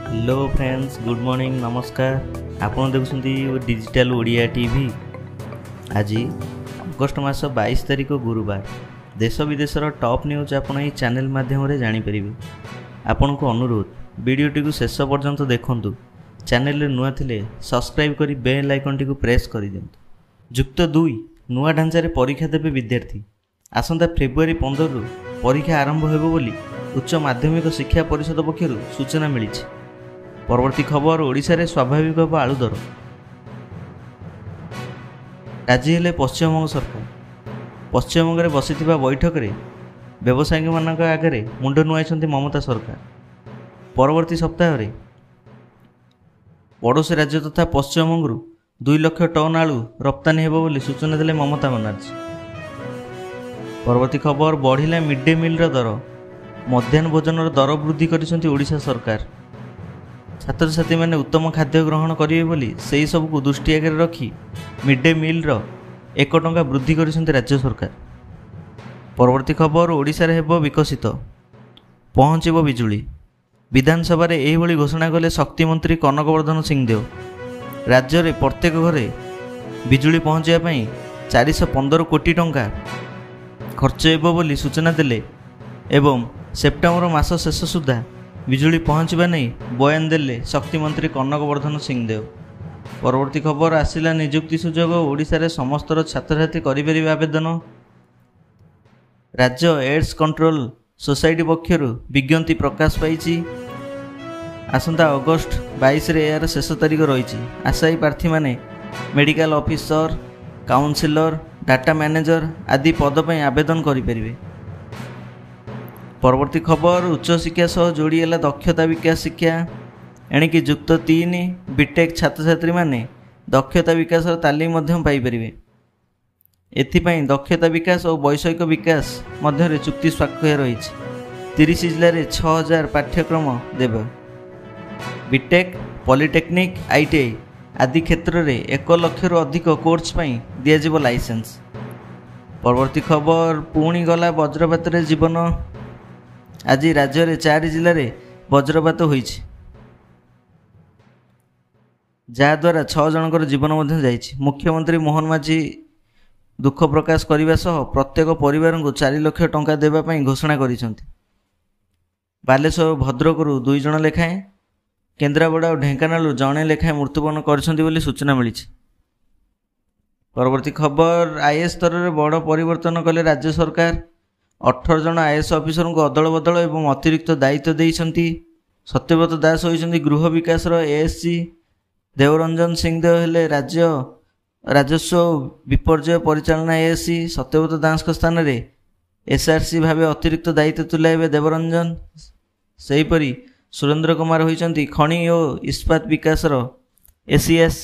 Hello friends, good morning, नमस्कार। आपन देखुं digital Odia TV. आज अगस्ट मास 22 तारिख गुरुवार। देश विदेशर टॉप न्यूज आपन ये चैनल माध्यम जानीपर। आपण को अनुरोध वीडियोटी को शेष पर्यंत देखंतु। चैनल नुआ थिले सब्सक्राइब करी बेल आइकन टी को प्रेस कर दियंतु। युक्त 2 नुआ ढांचारे परीक्षा देवे विद्यार्थी। आसंता फेब्रुआरी 15 रु परीक्षा आरंभ हेबो बोली उच्च माध्यमिक शिक्षा परिषद पक्षरु सूचना मिली। परवर्ती खबर, ओडिशा रे स्वाभाविक हेबो आलू दर। राजी हेले पश्चिमबंग सरकार। पश्चिमबंग में बसिथिबा बैठक रे व्यवसायी मानक आगे मुंड नुआइछन्ति ममता सरकार। परवर्ती सप्ताह रे पड़ोसी राज्य तथा पश्चिमबंग 2 लाख टन आलू रप्तानी हेबो बोली सूचना देले ममता बनर्जी। परवर्ती खबर, बढ़िला मिड डे मिल दर। मध्याह्न भोजन दर वृद्धि करिसन्ति ओडिशा सरकार। छात्र छात्री मैंने उत्तम खाद्य ग्रहण करेंगे बोली से सबको दृष्टि आगे रखी मिड डे मिल 1 टंका वृद्धि करिसन्ति राज्य सरकार। परवर्ती खबर, ओडिशा रे हेबो विकसित, पहुँचब बिजुली। विधानसभा रे एही भली घोषणा कले शक्ति मंत्री कनकवर्धन सिंहदेव। राज्य रे प्रत्येक घरे बिजुली पहुँचाइबा 415 कोटी टंका खर्च हेबो बोली सूचना देले एवं सेप्टेम्बर मास शेष सुधा बिजुली पहुँचवा नहीं बयान देले शक्ति मंत्री कनकवर्धन सिंहदेव। परवर्ती खबर, आसिला नियुक्ति सुजोग। ओडिशा रे समस्त छात्र छात्री करिपरिबे आवेदन। राज्य एड्स कंट्रोल सोसाइटी पक्षरु विज्ञप्ति प्रकाश पाई। आसंता अगस्ट 22 रे यार शेष तारीख रही। आशायी प्रार्थी माने medical officer, counsellor, data manager आदि पद पर आवेदन करें। परवर्ती खबर, उच्च शिक्षा सह जोड़ी है दक्षता विकास शिक्षा। एणिकी युक्त 3 बीटेक छात्र छात्री माने दक्षता विकास तालीम पाइपर। एथिपाई दक्षता विकास और वैषयिक विकास मध्य चुक्ति स्वाक्षर रही। 30 जिले में 6000 पाठ्यक्रम देव। बीटेक, पॉलिटेक्निक, आईटीआई आदि क्षेत्र में 1 लाख रु अधिक कोर्स पर दिज्व लाइसेंस। परवर्ती खबर, पुणी गला वज्रपात जीवन। आज राज्य में 4 जिले में वज्रपात होइछि, जहाद्वारा 6 जनकर जीवन जाइछि। मुख्यमंत्री मोहन माझी दुख प्रकाश करने सह प्रत्येक परिवार को 4 लाख टंका देवाई घोषणा करिसेंति। बालेश्वर भद्रक 2 जन लेखाएं, केन्द्रापड़ा और ढेंकानाल जड़े लेखाएं मृत्युवरण करिसेंति बोली सूचना मिली। परवर्ती खबर, आईएएस स्तर में बड़ परिवर्तन कले राज्य सरकार। 18 जन आईएएस ऑफिसर को अदल बदल एवं अतिरिक्त दायित्व देइछन्ति। सत्यव्रत दास होइछन्ति गृह विकास एएससी। देवरंजन सिंहदेव हेले राज्य राजस्व विपर्यय परिचालना एएससी। सत्यव्रत दास स्थान में एसआरसी भावे अतिरिक्त दायित्व तुलाइबे देवरंजन। सेहीपरि सुरेंद्र कुमार होइछन्ति खनि और इस्पात विकास एसीएस।